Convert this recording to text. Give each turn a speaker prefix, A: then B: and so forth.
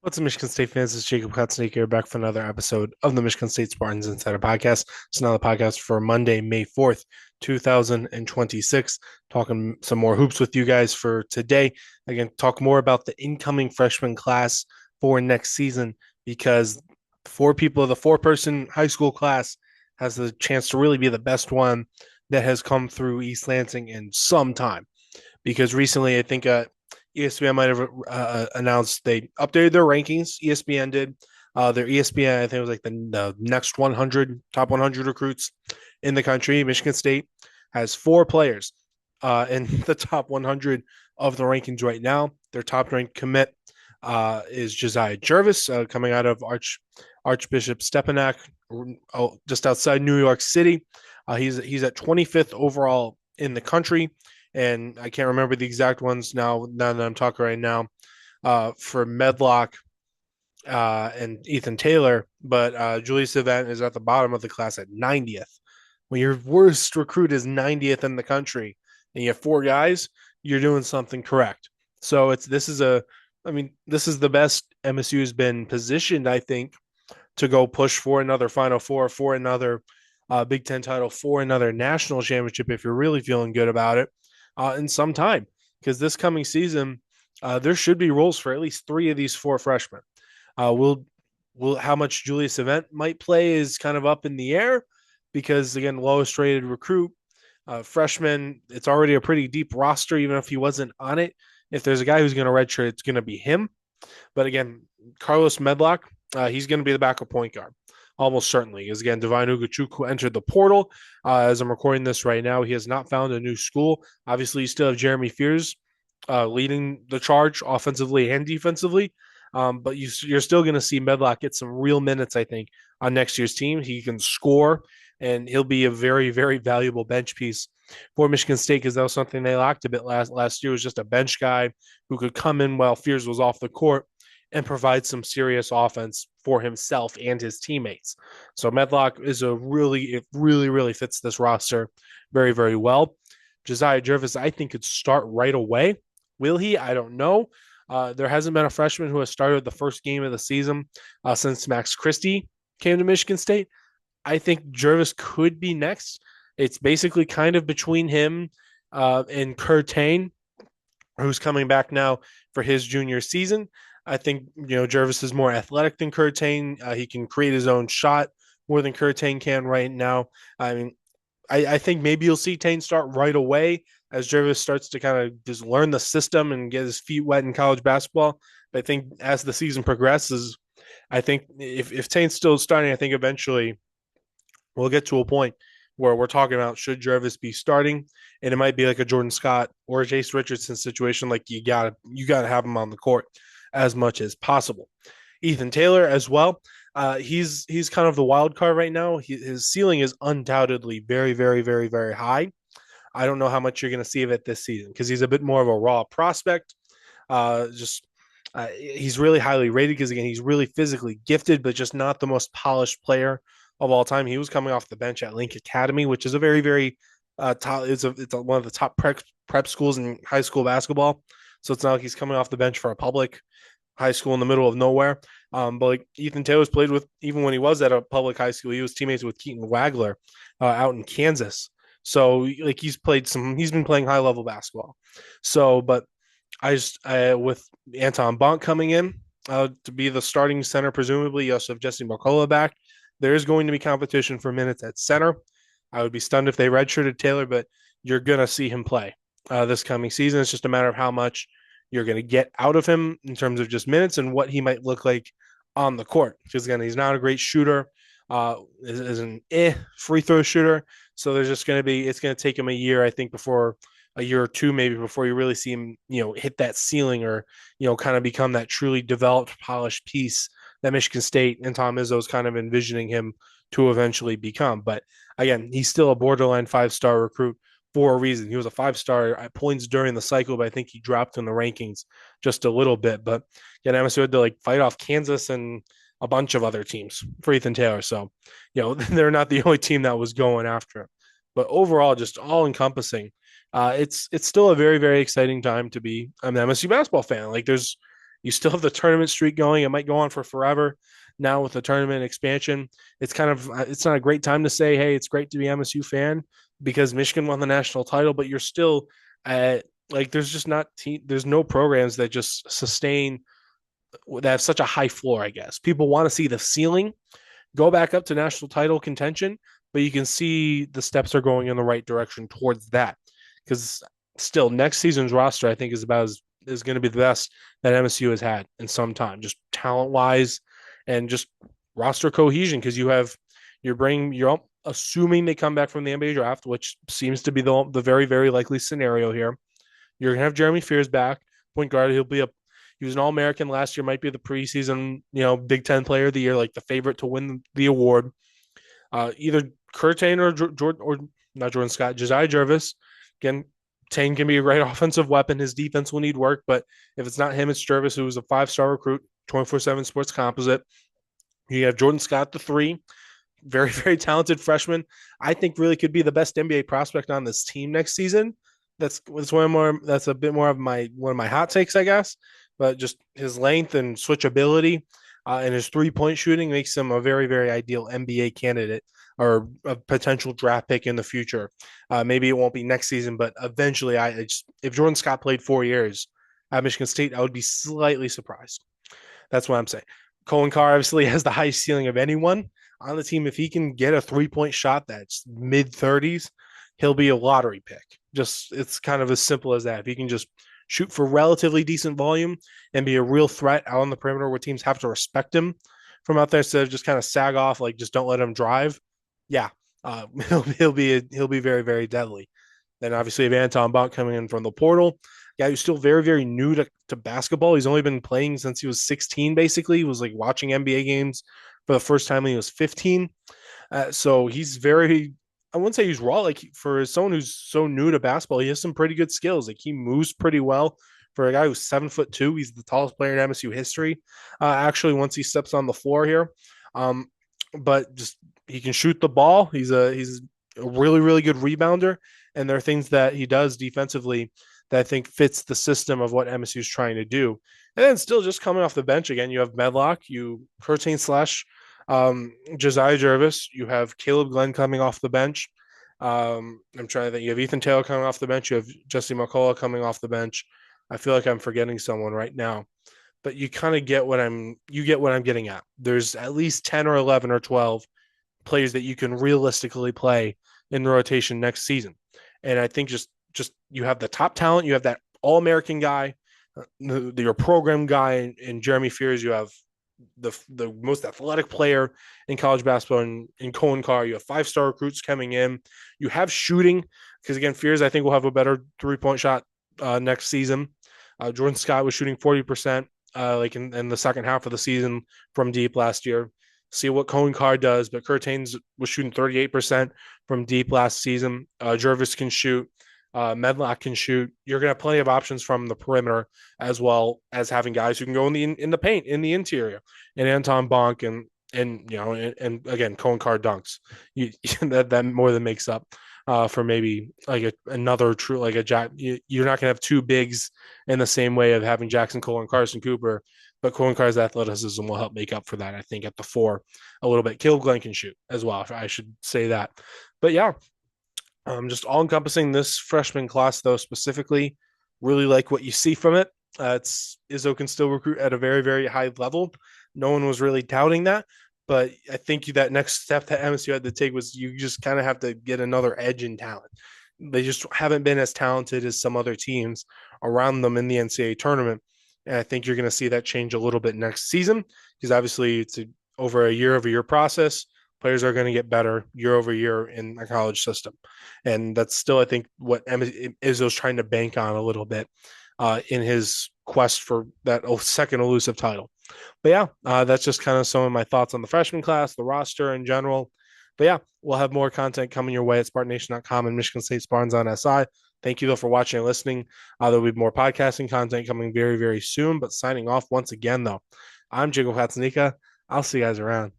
A: What's up, Michigan State fans? It's Jacob Kutznick here, back for another episode of the Michigan State Spartans Insider Podcast. It's another podcast for Monday, May 4th, 2026. Talking some more hoops with you guys for today. Again, talk more about the incoming freshman class for next season because the four-person high school class has the chance to really be the best one that has come through East Lansing in some time. Because recently, I think ESPN might have announced they updated their rankings. ESPN did. Their ESPN, I think it was like the next 100, top 100 recruits in the country. Michigan State has four players in the top 100 of the rankings right now. Their top ranked commit is Josiah Jervis, coming out of Archbishop Stepanak, just outside New York City. He's at 25th overall in the country, and I can't remember the exact ones now that I'm talking right now for Medlock and Ethan Taylor, but Julius Event is at the bottom of the class at 90th. When your worst recruit is 90th in the country and you have four guys, you're doing something correct. So this is the best MSU has been positioned, I think, to go push for another Final Four, for another Big Ten title, for another national championship if you're really feeling good about it in some time. Because this coming season, there should be roles for at least three of these four freshmen. Uh, will will how much Julius Event might play is kind of up in the air because again, lowest rated recruit, freshman. It's already a pretty deep roster, even if he wasn't on it. If there's a guy who's going to redshirt, it's going to be him. But again, Carlos Medlock, he's going to be the backup point guard. Almost certainly, because again, Divine Ugochukwu entered the portal. As I'm recording this right now, he has not found a new school. Obviously, you still have Jeremy Fears leading the charge offensively and defensively. But you're still going to see Medlock get some real minutes, I think, on next year's team. He can score, and he'll be a very, very valuable bench piece for Michigan State because that was something they lacked a bit last year. Was just a bench guy who could come in while Fears was off the court and provide some serious offense for himself and his teammates. So Medlock is it really fits this roster very, very well. Josiah Jervis, I think, could start right away. Will he? I don't know. There hasn't been a freshman who has started the first game of the season since Max Christie came to Michigan State. I think Jervis could be next. It's basically kind of between him and Curtain, who's coming back now for his junior season. I think Jervis is more athletic than Curtain. He can create his own shot more than Curtain can right now. I mean, I think maybe you'll see Tane start right away as Jervis starts to kind of just learn the system and get his feet wet in college basketball. But I think as the season progresses, I think if Tane's still starting, I think eventually we'll get to a point where we're talking about should Jervis be starting, and it might be like a Jordan Scott or a Jace Richardson situation. Like you gotta have him on the court as much as possible. Ethan Taylor as well. He's kind of the wild card right now. His ceiling is undoubtedly very high. I don't know how much you're going to see of it this season because he's a bit more of a raw prospect. Just he's really highly rated because again he's really physically gifted, but just not the most polished player of all time. He was coming off the bench at Link Academy, which is a very top. One of the top prep schools in high school basketball. So it's not like he's coming off the bench for a public high school in the middle of nowhere. But like Ethan Taylor's played with, even when he was at a public high school, he was teammates with Keaton Wagler out in Kansas. So like he's been playing high level basketball. So, but with Anton Bonk coming in to be the starting center, presumably you also have Jesse Marcola back. There is going to be competition for minutes at center. I would be stunned if they redshirted Taylor, but you're gonna see him play this coming season. It's just a matter of how much you're going to get out of him in terms of just minutes and what he might look like on the court. Because again, he's not a great shooter, is an free throw shooter. So there's just going to be, it's going to take him a year, I think, before a year or two, maybe before you really see him, hit that ceiling or, kind of become that truly developed, polished piece that Michigan State and Tom Izzo is kind of envisioning him to eventually become. But again, he's still a borderline 5-star recruit for a reason. He was a 5-star at points during the cycle, but I think he dropped in the rankings just a little bit. But yeah, MSU had to like fight off Kansas and a bunch of other teams for Ethan Taylor. So, they're not the only team that was going after him. But overall, just all encompassing, it's still a very exciting time to be an MSU basketball fan. Like You still have the tournament streak going. It might go on for forever. Now with the tournament expansion, it's not a great time to say, hey, it's great to be an MSU fan because Michigan won the national title, but you're still at like there's just not there's no programs that just sustain that have such a high floor. I guess people want to see the ceiling go back up to national title contention, but you can see the steps are going in the right direction towards that. Because still, next season's roster, I think, is about as is going to be the best that MSU has had in some time, just talent wise, and just roster cohesion. Because you're assuming they come back from the NBA draft, which seems to be the very very likely scenario here. You're gonna have Jeremy Fears back, point guard. He was an All American last year. Might be the preseason, Big Ten Player of the Year, like the favorite to win the award. Either Curtain or not Jordan Scott, Josiah Jervis. Again, Tane can be a great offensive weapon. His defense will need work, but if it's not him, it's Jervis, who was a 5-star recruit, 24/7 Sports Composite. You have Jordan Scott, the three, very very talented freshman. I think really could be the best NBA prospect on this team next season. That's one more. That's a bit more of one of my hot takes, I guess. But just his length and switchability and his 3-point shooting makes him a very very ideal NBA candidate or a potential draft pick in the future. Maybe it won't be next season, but eventually, if Jordan Scott played 4 years at Michigan State, I would be slightly surprised. That's what I'm saying. Colin Carr obviously has the highest ceiling of anyone on the team. If he can get a 3-point shot that's mid 30s, he'll be a lottery pick. Just it's kind of as simple as that. If he can just shoot for relatively decent volume and be a real threat out on the perimeter where teams have to respect him from out there instead of just kind of sag off, like just don't let him drive. Yeah, he'll be very very deadly. Then obviously you have Anton Bonk coming in from the portal. Guy who's still very, very new to basketball. He's only been playing since he was 16, basically. He was like watching NBA games for the first time when he was 15. So he's very, I wouldn't say he's raw. Like for someone who's so new to basketball, he has some pretty good skills. Like he moves pretty well for a guy who's 7'2". He's the tallest player in MSU history. Actually, once he steps on the floor here, um, but just he can shoot the ball. He's a really really good rebounder, and there are things that he does defensively that I think fits the system of what MSU is trying to do. And then still just coming off the bench again, you have Medlock, you Curtain slash Josiah Jervis, you have Caleb Glenn coming off the bench. I'm trying to think. You have Ethan Taylor coming off the bench. You have Jesse McCullough coming off the bench. I feel like I'm forgetting someone right now, but you kind of get what I'm getting at. There's at least 10 or 11 or 12 players that you can realistically play in the rotation next season. And I think just you have the top talent, you have that all-American guy, your program guy in Jeremy Fears, you have the most athletic player in college basketball in Colin Carr. You have 5-star recruits coming in. You have shooting because again, Fears I think will have a better 3-point shot next season. Jordan Scott was shooting 40% like in the second half of the season from deep last year. See what Colin Carr does, but Curtains was shooting 38% from deep last season. Jervis can shoot. Medlock can shoot. You're going to have plenty of options from the perimeter as well as having guys who can go in the paint in the interior. And Anton Bonk and again Colin Carr dunks. That more than makes up for maybe like another true like a Jack. You're not going to have two bigs in the same way of having Jackson Cole and Carson Cooper. But Colin Carr's athleticism will help make up for that, I think, at the 4 a little bit. Caleb Glenn can shoot as well. I should say that. But yeah, just all encompassing this freshman class, though, specifically, really like what you see from it. Izzo can still recruit at a very, very high level. No one was really doubting that. But I think that next step that MSU had to take was you just kind of have to get another edge in talent. They just haven't been as talented as some other teams around them in the NCAA tournament. And I think you're going to see that change a little bit next season because obviously it's over a year process. Players are going to get better year over year in the college system. And that's still, I think, what Izzo's trying to bank on a little bit in his quest for that second elusive title. But yeah, that's just kind of some of my thoughts on the freshman class, the roster in general. But yeah, we'll have more content coming your way at SpartanNation.com and Michigan State Spartans on SI. Thank you, though, for watching and listening. There'll be more podcasting content coming very, very soon. But signing off once again, though, I'm Jacob Hatzanika. I'll see you guys around.